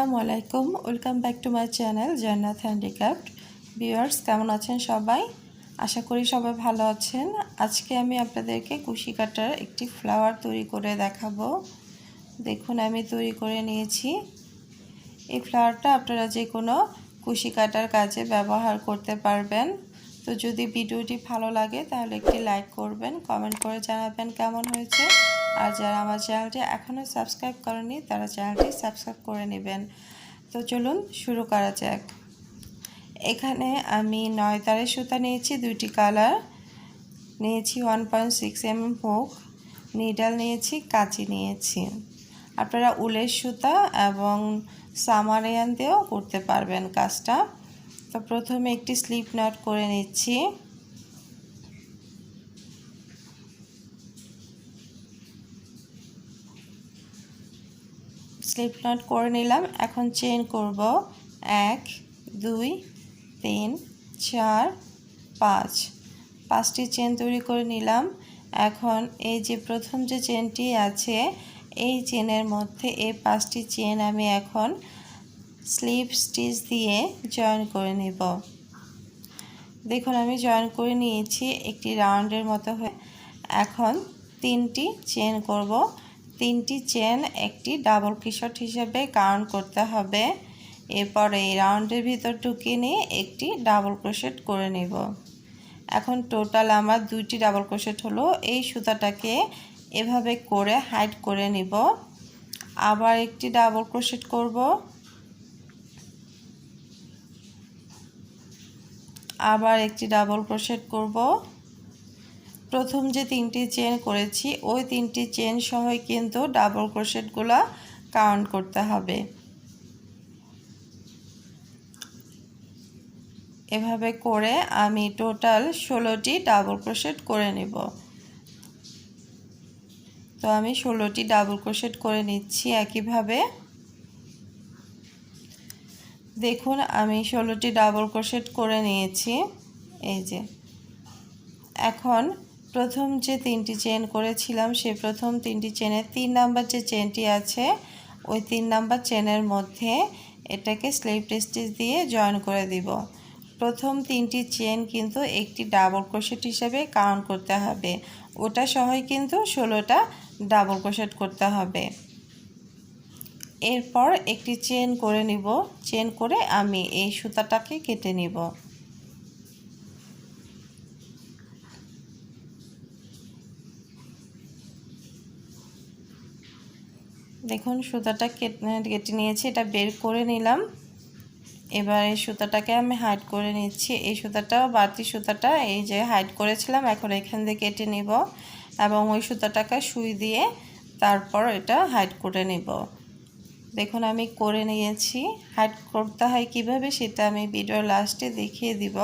আসসালামু আলাইকুম, welcome back to my channel জান্নাত হ্যান্ডিক্রাফট। ভিউয়ার্স, কেমন আছেন সবাই? আশা করি সবাই ভালো আছেন। আজকে আমি আপনাদেরকে কুশি কাটার একটি ফ্লাওয়ার তৈরি করে দেখাবো। দেখুন, আমি তৈরি করে নিয়েছি। এই ফ্লাওয়ারটা আপনারা যে কোনো কুশি কাটার কাজে ব্যবহার করতে পারবেন। তো যদি ভিডিওটি ভালো লাগে তাহলে একটি লাইক করবেন, কমেন্ট করে জানাবেন কেমন হয়েছে। আর যারা আমার চ্যানেলটি এখনও সাবস্ক্রাইব করেনি তারা চ্যানেলটি সাবস্ক্রাইব করে নেবেন। তো চলুন শুরু করা যাক। এখানে আমি 9 তারের সুতা নিয়েছি, 2টি কালার নিয়েছি, 1.6 mm হুক, নিডল নিয়েছি, কাঁচি নিয়েছি। আপনারা উলের সুতা এবং সামারিয়ান দিয়েও করতে পারবেন কাজটা। তো প্রথমে একটি স্লিপ নট করে নিচ্ছি। স্লিপ নট করে নিলাম। এখন চেইন করব 1 2 3 4 5, 5টি চেন তৈরি করে নিলাম। এখন এই যে প্রথম যে চেনটি আছে এই চেনের মধ্যে এই 5টি চেন আমি এখন স্লিপ স্টিচ দিয়ে জয়েন করে নেব। দেখুন, আমি জয়েন করে নিয়েছি একটি রাউন্ডের মতো হয়ে। এখন 3টি চেন করব। 3টি চেন একটি ডাবল ক্রোশেট হিসেবে কাউন্ট করতে হবে। এরপরে এই রাউন্ডের ভিতর ঢুকিয়ে নিয়ে একটি ডাবল ক্রোশেট করে নেব। এখন টোটাল আমার 2টি ডাবল ক্রোশেট হলো। এই সুতাটাকে এভাবে করে হাইড করে নিব। আবার একটি ডাবল ক্রোশেট করব, আবার একটি ডাবল ক্রোশেট করব। প্রথম যে 3টি চেন করেছি ওই 3টি চেন সহই কিন্তু ডাবল ক্রোশেটগুলো কাউন্ট করতে হবে। এভাবে করে আমি টোটাল 16টি ডাবল ক্রোশেট করে নেব। তো আমি 16টি ডাবল ক্রোশেট করে নিচ্ছি একইভাবে। দেখুন, আমি 16টি ডাবল ক্রোশেট করে নিয়েছি। এই যে এখন প্রথম যে 3টি চেন করেছিলাম সেই প্রথম 3টি চেনের 3 নাম্বার যে চেনটি আছে ওই 3 নাম্বার চেনের মধ্যে এটাকে স্লিপ স্টিচ দিয়ে জয়েন করে দিব। প্রথম 3টি চেন কিন্তু একটি ডাবল ক্রোশেট হিসেবে কাউন্ট করতে হবে। ওটা সহই কিন্তু 16টা ডাবল ক্রোশেট করতে হবে। এরপর একটি চেন করে নিব। চেন করে আমি এই সুতাটাকে কেটে নিব। দেখুন, সুতাটা কেটে নিয়েছি, এটা বের করে নিলাম। এবার এই সুতাটাকে আমি হাইড করে নিচ্ছি। এই সুতাটা বাড়তি সুতাটা এই যে হাইড করেছিলাম এখন এখান থেকে কেটে নিব এবং ওই সুতাটাকে সুই দিয়ে তারপর এটা হাইড করে নিব। দেখুন, আমি করে নিয়েছি। হাইড করতে হয় কিভাবে সেটা আমি ভিডিওর লাস্টে দেখিয়ে দিব।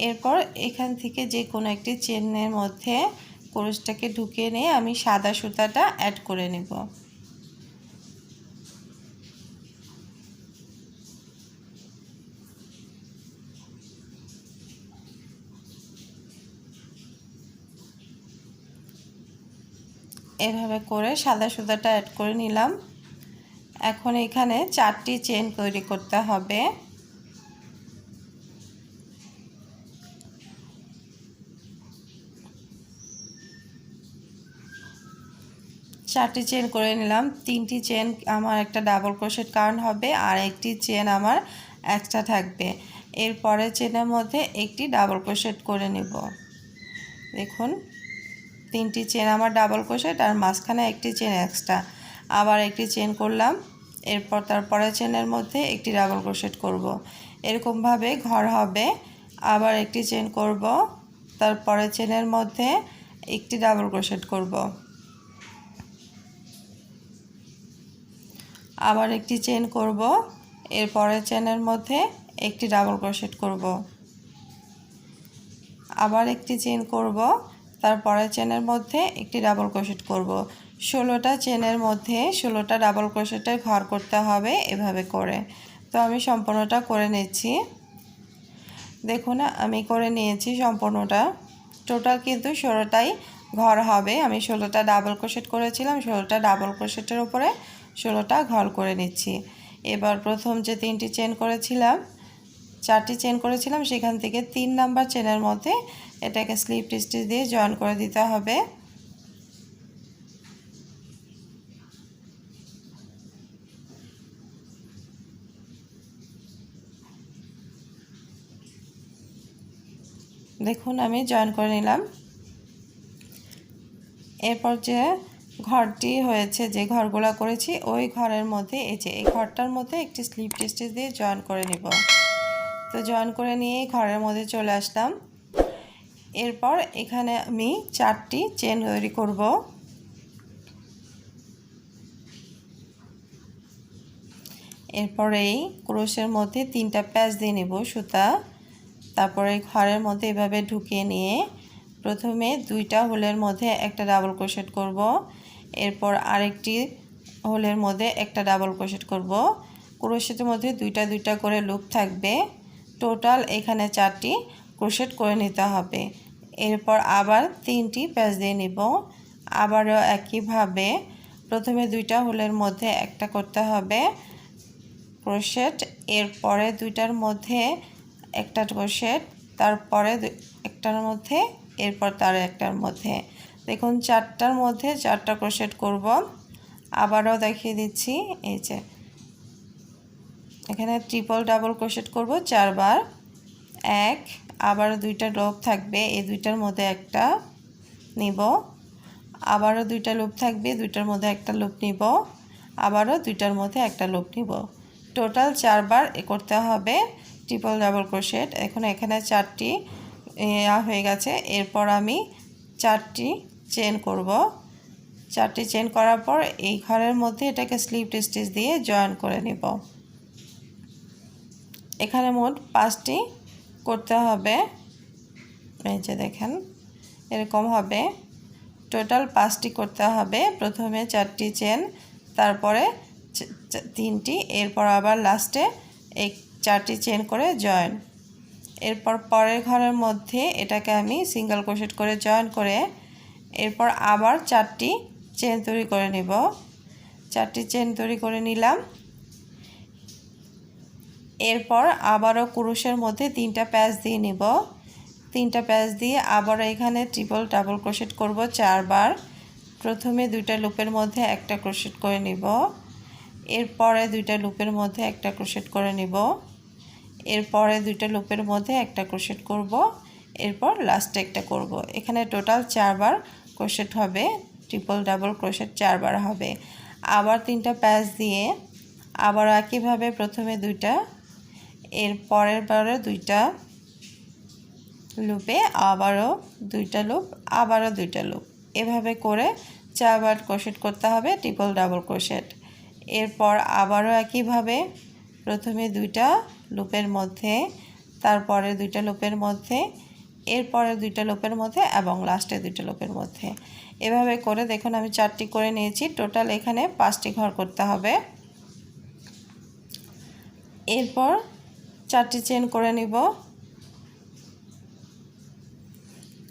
এরপর এখান থেকে যে কোনো একটি চেনের মধ্যে ক্রোশটাকে ঢুকিয়ে নিয়ে আমি সাদা সুতাটা অ্যাড করে নেব। এভাবে করে সাদা সুতাটা অ্যাড করে নিলাম। এখন এখানে 4টি চেন তৈরি করতে হবে। চারটি চেন করে নিলাম। 3টি চেন আমার একটা ডাবল ক্রোশেট কাউন্ট হবে আর একটি চেন আমার এক্সট্রা থাকবে। এরপরে চেনের মধ্যে একটি ডাবল ক্রোশেট করে নেব। দেখুন, 3টি চেন আমার ডাবল ক্রোশেট আর মাঝখানে একটি চেন এক্সট্রা। আবার একটি চেন করলাম। এরপর তারপরে চেনের মধ্যে একটি ডাবল ক্রোশেট করব। এরকমভাবে ঘর হবে। আবার একটি চেন করব, তারপরে চেনের মধ্যে একটি ডাবল ক্রোশেট করব। আবার একটি চেন করব, এরপরে চেনের মধ্যে একটি ডাবল ক্রোশেট করব। আবার একটি চেন করব, তারপরে চেনের মধ্যে একটি ডাবল ক্রোশেট করব। 16টা চেনের মধ্যে 16টা ডাবল ক্রোশেটের ঘর করতে হবে এভাবে করে। তো আমি সম্পূর্ণটা করে নিচ্ছি। দেখুন, আমি করে নিয়েছি সম্পূর্ণটা। টোটাল কিন্তু 16টাই ঘর হবে। আমি 16টা ডাবল ক্রোশেট করেছিলাম, 16টা ডাবল ক্রোশেটের উপরে 16টা ঘর করে নিচ্ছি। এবার প্রথম যে 3টি চেন করেছিলাম 4টি চেন করেছিলাম সেখান থেকে 3 নাম্বার চেনের মধ্যে এটাকে স্লিপ স্টিচ দিয়ে জয়েন করে দিতে হবে। দেখুন আমি জয়েন করে নিলাম। এরপর যে ঘরটি হয়েছে যে ঘরগুলো করেছি ওই ঘরের মধ্যে এই যে এই ঘরটার মধ্যে একটি স্লিপ স্টিচ দিয়ে জয়েন করে নিব। তো জয়েন করে নিয়ে ঘরের মধ্যে চলে আসলাম। এরপর এখানে আমি 4টি চেন তৈরি করব। এরপর এই ক্রোশের মধ্যে 3টা প্যাচ দিয়ে নেব সুতা। তারপরে ঘরের মধ্যে এভাবে ঢুকিয়ে নিয়ে প্রথমে 2টা হোলের মধ্যে একটা ডাবল ক্রোশেট করব। এরপর আরেকটি হোলের মধ্যে একটা ডাবল ক্রোশেট করব। ক্রোশেটের মধ্যে 2টা করে লুপ থাকবে। টোটাল এখানে 4টি ক্রোশেট করে নিতে হবে। এরপর আবার 3টি প্যাচ দিয়ে নিব। আবারও একইভাবে প্রথমে 2টা হোলের মধ্যে একটা করতে হবে ক্রোশেট, এরপরে 2টার মধ্যে একটা ক্রোশেট, তারপরে একটার মধ্যে, এরপর তার একটার মধ্যে। দেখুন 4টার মধ্যে 4টা ক্রোশেট করব। আবারও দেখিয়ে দিচ্ছি, এই যে এখানে ট্রিপল ডাবল ক্রোশেট করব 4 বার। 1, আবার 2টা লুপ থাকবে, এই 2টার মধ্যে একটা নিব, আবারও 2টা লুপ থাকবে, 2টার মধ্যে একটা লুপ নিব, আবারও 2টার মধ্যে একটা লুপ নিব। টোটাল 4 বার করতে হবে ট্রিপল ডাবল ক্রোশেট। এখন এখানে 4টি হয়ে গেছে। এরপর আমি 4টি চেন করব। 4টি চেন করার পর এই ঘরের মধ্যে এটাকে স্লিপ স্টিচ দিয়ে জয়েন করে নেব। এখানে মোট 5টি করতে হবে। এই যে দেখেন এরকম হবে। টোটাল 5টি করতে হবে। প্রথমে 4টি চেন, তারপরে 3টি, এরপর আবার লাস্টে এই 4টি চেন করে জয়েন। এরপর পরের ঘরের মধ্যে এটাকে আমি সিঙ্গেল ক্রোশেট করে জয়েন করে এরপর আবার 4টি চেন তৈরি করে নেব। 4টি চেন তৈরি করে নিলাম। এরপর আবারও ক্রোশের মধ্যে 3টা প্যাচ দিয়ে নেব। 3টা প্যাচ দিয়ে আবার এখানে ট্রিপল ডাবল ক্রোশেট করব 4 বার। প্রথমে 2টা লুপের মধ্যে একটা ক্রোশেট করে নেব, এরপরে 2টা লুপের মধ্যে একটা ক্রোশেট করে নেব, এরপরে 2টা লুপের মধ্যে একটা ক্রোশেট করব, এরপর লাস্টে একটা করব। এখানে টোটাল 4 বার ক্রোশেট হবে, ট্রিপল ডাবল ক্রোশেট 4 বার হবে। আবার 3টা প্যাচ দিয়ে আবার একইভাবে প্রথমে 2টা, এর পরের বারে 2টা লুপে আবারও 2টা লুপ, আবারও 2টা লুপ, এভাবে করে 4 বার ক্রোশেট করতে হবে ট্রিপল ডাবল ক্রোশেট। এরপর আবারও একইভাবে প্রথমে 2টা লুপের মধ্যে, তারপরে 2টা লুপের মধ্যে, এরপরে 2টা লুপের মধ্যে এবং লাস্টে 2টা লুপের মধ্যে। এভাবে করে দেখুন আমি 4টি করে নিয়েছি। টোটাল এখানে 5টি ঘর করতে হবে। এরপর 4টি চেন করে নিব।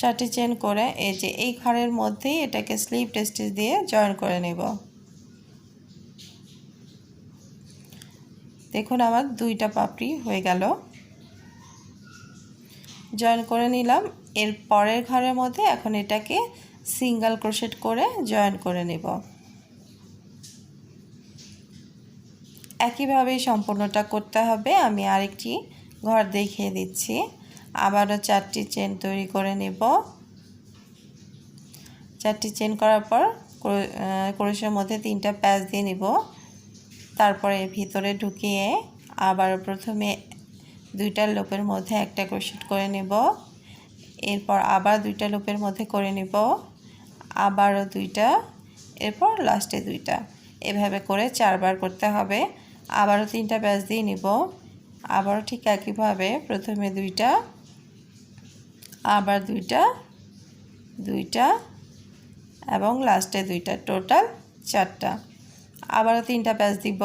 4টি চেন করে এই যে এই ঘরের মধ্যেই এটাকে স্লিপ স্টিচ দিয়ে জয়েন করে নেব। দেখুন আমার 2টা পাপড়ি হয়ে গেল, জয়েন করে নিলাম। এর পরের ঘরের মধ্যে এখন এটাকে সিঙ্গেল ক্রোশেট করে জয়েন করে নেব। একইভাবেই সম্পূর্ণটা করতে হবে। আমি আরেকটি ঘর দেখিয়ে দিচ্ছি। আবারও 4টি চেন তৈরি করে নেব। 4টি চেন করার পর ক্রোশের মধ্যে 3টা প্যাচ দিয়ে নিব, তারপরে ভিতরে ঢুকিয়ে আবার প্রথমে 2টা লুপের মধ্যে একটা ক্রোশেট করে নেব, এরপর আবার 2টা লুপের মধ্যে করে নেব, আবারও 2টা, এরপর লাস্টে 2টা, এভাবে করে 4 বার করতে হবে। আবারও 3টা প্যাচ দিয়ে নিব, আবারও ঠিক একইভাবে প্রথমে 2টা, আবার 2টা, 2টা এবং লাস্টে 2টা, টোটাল 4টা। আবারও 3টা প্যাচ দিব,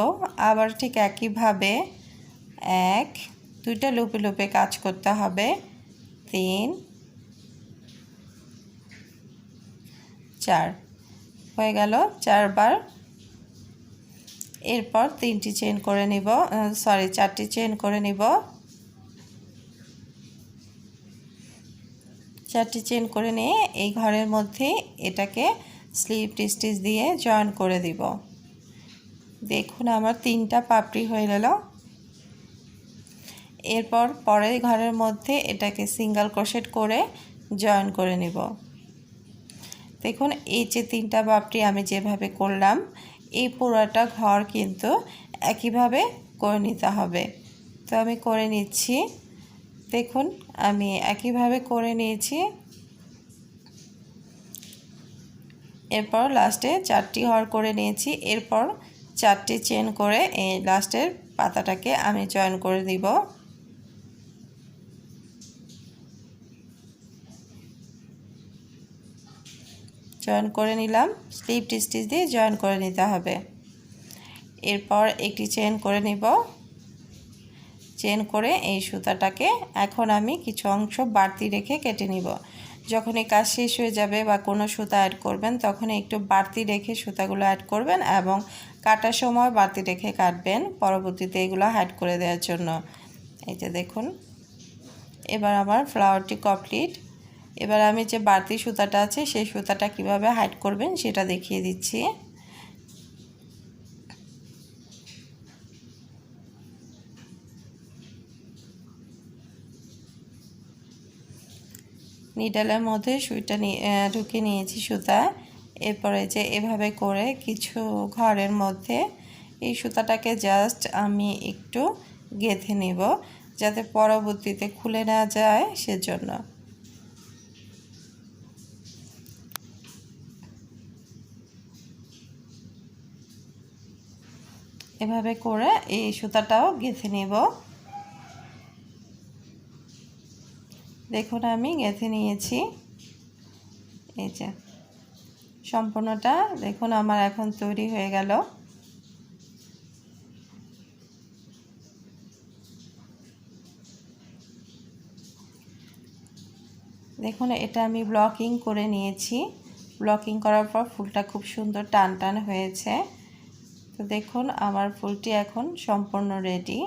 আবার ঠিক একইভাবে 1, 2টা লুপে লুপে কাজ করতে হবে, 3, 4 হয়ে গেল 4 বার। এরপর 3টি চেইন করে নিব, 4টি চেইন করে নিব। 4টি চেইন করে নিয়ে এই ঘরের মধ্যে এটাকে স্লিপ স্টিচ দিয়ে জয়েন করে দিব। দেখুন আমার 3টা পাপড়ি হয়ে গেল। এরপর পরের ঘরের মধ্যে এটাকে সিঙ্গেল ক্রোশেট করে জয়েন করে নিব। দেখুন এই যে 3টা পাপড়ি আমি যেভাবে করলাম এই পুরোটা ঘর কিন্তু একইভাবে করে নিতে হবে। তো আমি করে নিচ্ছি। দেখুন আমি একইভাবে করে নিয়েছি। এরপর লাস্টে 4টি ঘর করে নিয়েছি। এরপর 4টি চেইন করে এই লাস্টের পাতাটাকে আমি জয়েন করে দিব। জয়েন করে নিলাম, স্লিপ স্টিচ দিয়ে জয়েন করে নিতে হবে। এরপর একটি চেইন করে নিব। চেইন করে এই সুতাটাকে এখন আমি কিছু অংশ বাড়তি রেখে কেটে নিব। যখন এই কাজ শেষ হয়ে যাবে বা কোনো সুতা অ্যাড করবেন তখন একটু বাড়তি রেখে সুতাগুলো অ্যাড করবেন এবং কাটার সময় বাড়তি রেখে কাটবেন, পরবর্তীতে এগুলো হাইড করে দেওয়ার জন্য। এই যে দেখুন এবার আমার ফ্লাওয়ারটি কমপ্লিট। এবার আমি যে বাড়তি সুতাটা আছে সেই সুতাটা কিভাবে হাইড করবেন সেটা দেখিয়ে দিচ্ছি। নিডলের মধ্যে সুইটা ঢুকে নিয়েছি সুতা। এরপরে যে এভাবে করে কিছু ঘরের মধ্যে এই সুতাটাকে জাস্ট আমি একটু গেঁথে নেব যাতে পরবর্তীতে খুলে না যায় সেজন্য। এভাবে করে এই সুতাটাও গেঁথে নেব। দেখুন আমি গেঁথে নিয়েছি। এই যে সম্পূর্ণটা দেখুন আমার এখন তৈরি হয়ে গেল। দেখুন এটা আমি ব্লকিং করে নিয়েছি। ব্লকিং করার পর ফুলটা খুব সুন্দর টান টান হয়েছে। তো দেখুন আমার ফুলটি এখন সম্পূর্ণ রেডি।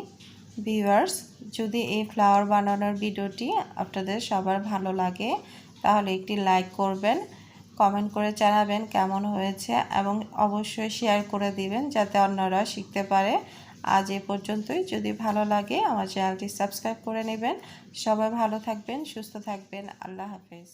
ভিউয়ার্স, যদি এই ফ্লাওয়ার বানানোর ভিডিওটি আপনাদের সবার ভালো লাগে তাহলে একটি লাইক করবেন, কমেন্ট করে জানাবেন কেমন হয়েছে এবং অবশ্যই শেয়ার করে দিবেন যাতে অন্যরা শিখতে পারে। আজ এ পর্যন্তই। যদি ভালো লাগে আমার চ্যানেলটি সাবস্ক্রাইব করে নেবেন। সবাই ভালো থাকবেন, সুস্থ থাকবেন। আল্লাহ হাফেজ।